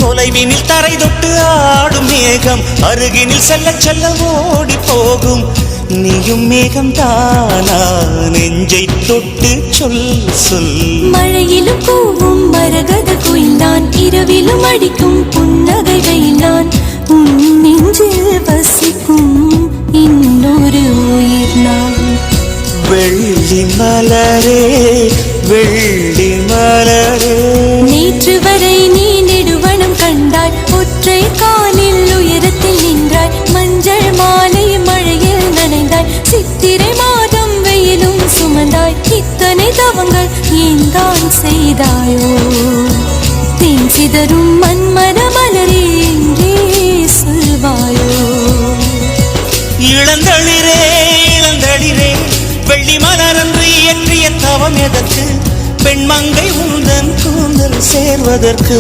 தொலைவினில் தரை தொட்டு ஆடும் மேகம் அருகினில் செல்ல செல்ல ஓடி போகும். நீயும் மேகம் தானா நெஞ்சை தொட்டு சொல் சொல். மழையிலும் கூவும் மரகத குயில் நான், இரவிலும் அடிக்கும் புன்னகை வெயில் நான். உன் நெஞ்சில் வசிக்கும் இன்னொரு உயிர் நான். வெள்ளி மலரே வெள்ளி மலரே, நேற்று வரை நீ நெடுவனம் கண்டாய், ஒற்றை காலில் உயரத்தில் நின்றாய். மஞ்சள் மாலை மழையில் நனைந்தாய், சித்திரை மாதம் வெயிலும் சுமந்தாய். இத்தனை தவங்கள் ஏன் தான் செய்தாயோ? தேன் சிதறும் மன்மத மலரே என்றே சொல்வாயோ? இளந்தளிரே இளந்தளிரே, வெள்ளி மலரன்று இயற்றிய தவம் எதற்கு? பெண்மங்கை உந்தன் கூந்தல் சேர்வதற்கு.